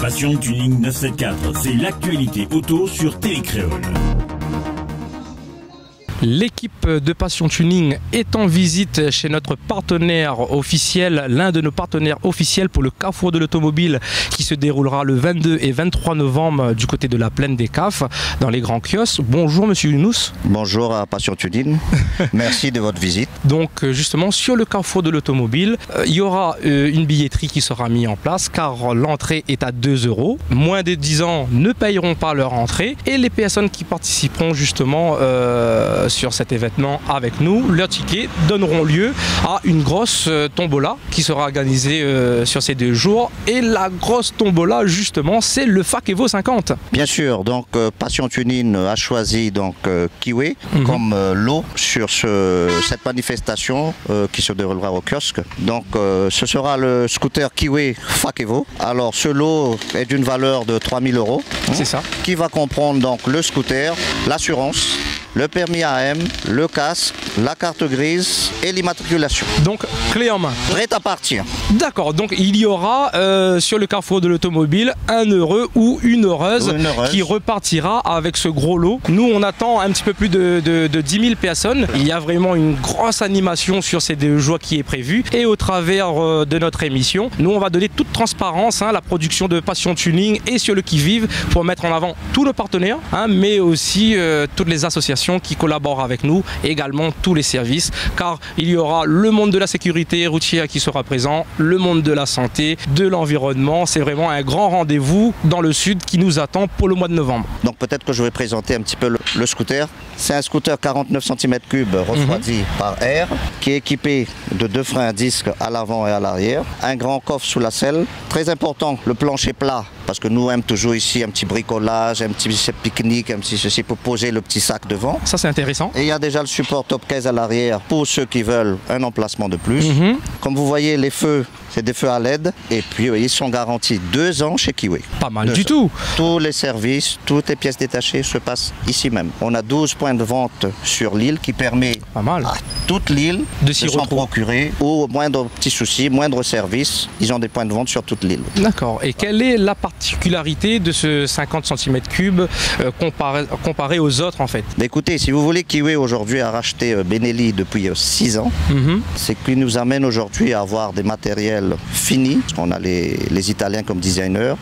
Passion Tuning 974, c'est l'actualité auto sur Télécréole. L'équipe de Passion Tuning est en visite chez notre partenaire officiel, l'un de nos partenaires officiels pour le Carrefour de l'automobile qui se déroulera le 22 et 23 novembre du côté de la Plaine des Cafes dans les grands kiosques. Bonjour Monsieur Younous. Bonjour à Passion Tuning, merci de votre visite. Donc justement sur le Carrefour de l'automobile, il y aura une billetterie qui sera mise en place car l'entrée est à 2 €. Moins de 10 ans ne payeront pas leur entrée et les personnes qui participeront justement sur cet événement avec nous, leurs tickets donneront lieu à une grosse tombola qui sera organisée sur ces 2 jours. Et la grosse tombola justement, c'est le FAC Evo 50. Bien sûr, donc Passion Tuning a choisi donc Kiwi comme lot sur cette manifestation qui se déroulera au kiosque. Donc ce sera le scooter Kiwi FAC Evo. Alors ce lot est d'une valeur de 3 000 €. C'est ça. Qui va comprendre donc le scooter, l'assurance, le permis AM, le casque, la carte grise et l'immatriculation. Donc clé en main. Prêt à partir. D'accord, donc il y aura sur le Carrefour de l'automobile un heureux ou une heureuse qui repartira avec ce gros lot. Nous on attend un petit peu plus de 10 000 personnes. Il y a vraiment une grosse animation sur ces 2 jours qui est prévue. Et au travers de notre émission, nous on va donner toute transparence, la production de Passion Tuning et sur le qui-vive pour mettre en avant tous nos partenaires, mais aussi toutes les associations qui collaborent avec nous, également tous les services, car il y aura le monde de la sécurité routière qui sera présent, le monde de la santé, de l'environnement. C'est vraiment un grand rendez-vous dans le sud qui nous attend pour le mois de novembre. Donc peut-être que je vais présenter un petit peu le scooter. C'est un scooter 49 cm3 refroidi par air, qui est équipé de 2 freins à disque à l'avant et à l'arrière, un grand coffre sous la selle. Très important, le plancher plat, parce que nous aimons toujours ici un petit bricolage, un petit pique-nique, un petit ceci pour poser le petit sac devant. Ça c'est intéressant. Et il y a déjà le support top case à l'arrière pour ceux qui veulent un emplacement de plus. Comme vous voyez, les feux, c'est des feux à LED. Et puis ils sont garantis 2 ans chez Kiwi. Pas mal du tout. Tous les services, toutes les pièces détachées se passent ici même. On a 12 points de vente sur l'île qui permet à toute l'île de s'en procurer ou au moindre petit souci, moindre service. Ils ont des points de vente sur toute l'île. D'accord. Et quelle est la particularité de ce 50 cm3 comparé aux autres en fait? Écoutez, si vous voulez, Kiwi aujourd'hui a racheté Benelli depuis 6 ans. C'est qu'il nous amène aujourd'hui à avoir des matériels finis. On a les Italiens comme designers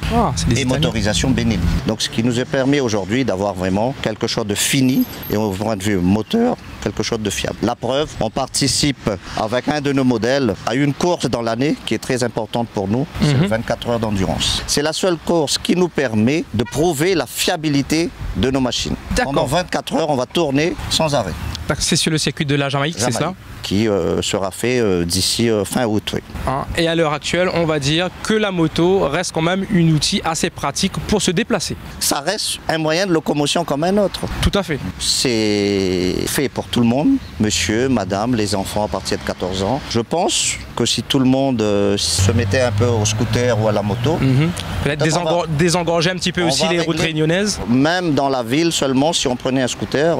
et motorisation Benelli. Donc ce qui nous a permis aujourd'hui d'avoir vraiment quelque chose de fini et au point de vue moteur, quelque chose de fiable. La preuve, on participe avec un de nos modèles à une course dans l'année qui est très importante pour nous, c'est le 24 heures d'endurance. C'est la seule course qui nous permet de prouver la fiabilité de nos machines. Pendant 24 heures, on va tourner sans arrêt. C'est sur le circuit de la Jamaïque, c'est ça? Qui sera fait d'ici fin août. Oui. Et à l'heure actuelle, on va dire que la moto reste quand même un outil assez pratique pour se déplacer. Ça reste un moyen de locomotion comme un autre. Tout à fait. C'est fait pour tout le monde, monsieur, madame, les enfants à partir de 14 ans. Je pense que si tout le monde se mettait un peu au scooter ou à la moto... Peut-être désengorger un petit peu aussi les routes réunionnaises. Même dans la ville seulement, si on prenait un scooter,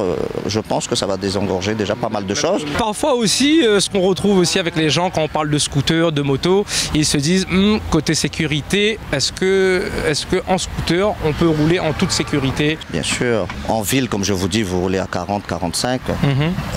je pense que ça va désengorger déjà pas mal de choses. Parfois aussi, ce qu'on retrouve aussi avec les gens quand on parle de scooter, de moto, ils se disent côté sécurité, est-ce que en scooter on peut rouler en toute sécurité? Bien sûr. En ville, comme je vous dis, vous roulez à 40, 45.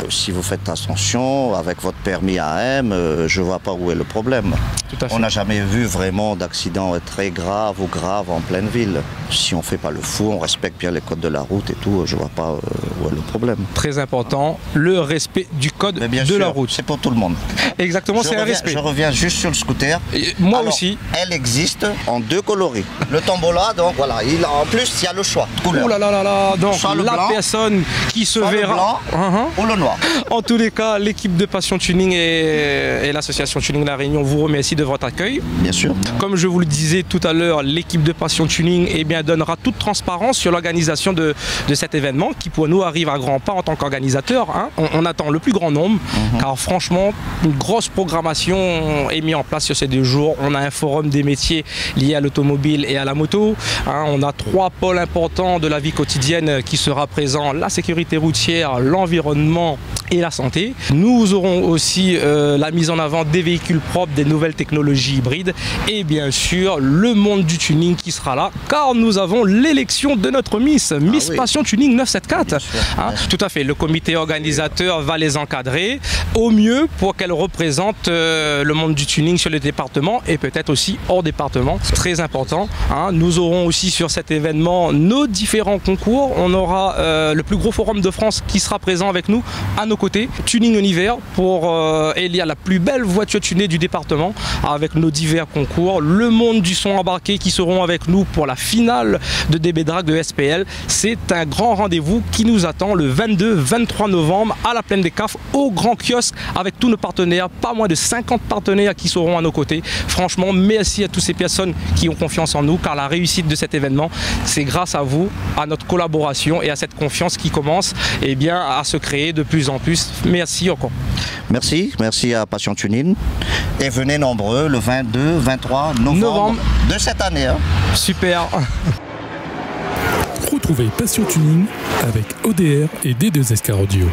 Si vous faites attention avec votre permis AM, je vois pas où est le problème. Tout à fait. On n'a jamais vu vraiment d'accident très grave ou grave en pleine ville. Si on fait pas le fou, on respecte bien les codes de la route et tout, je vois pas où est le problème. Très important, le respect du code de la route. C'est pour tout le monde. Exactement, c'est un respect. Je reviens juste sur le scooter. Moi aussi. Elle existe en 2 coloris. Le tombola, donc voilà, en plus il y a le choix de couleur. Oh là là là là, donc la personne qui se verra. Le blanc ou le noir. En tous les cas, l'équipe de Passion Tuning et l'association Tuning La Réunion vous remercie de votre accueil. Bien sûr. Comme je vous le disais tout à l'heure, l'équipe de Passion Tuning donnera toute transparence sur l'organisation de cet événement qui pour nous arrive à grands pas en tant qu'organisateur. On attend le plus grand nombre car franchement, une grosse programmation est mise en place sur ces 2 jours. On a un forum des métiers liés à l'automobile et à la moto. On a 3 pôles importants de la vie quotidienne qui sera présent, la sécurité routière, l'environnement et la santé. Nous aurons aussi la mise en avant des véhicules propres, des nouvelles technologies hybrides et bien sûr le monde du tuning qui sera là car nous avons l'élection de notre Miss Passion Tuning 974. Tout à fait, le comité organisateur va les encadrer au mieux pour qu'elles représentent le monde du tuning sur le département et peut-être aussi hors département. C'est très important. Nous aurons aussi sur cet événement nos différents concours. On aura le plus gros forum de France qui sera présent avec nous à nos côtés. Tuning Univers pour élire la plus belle voiture tunée du département avec nos divers concours. Le monde du son embarqué qui seront avec nous pour la finale de DB Drag de SPL. C'est un grand rendez-vous qui nous attend le 22-23 novembre à la Plaine des Cafes au grand kiosque avec tous nos partenaires. Pas moins de 50 partenaires qui seront à nos côtés. Franchement, merci à toutes ces personnes qui ont confiance en nous car la réussite de cet événement, c'est grâce à vous, à notre collaboration et à cette confiance qui commence à se créer de plus en plus. Merci encore. Merci à Passion Tuning et venez nombreux le 22-23 novembre de cette année. Super. Retrouvez Passion Tuning avec ODR et D2SK Audio.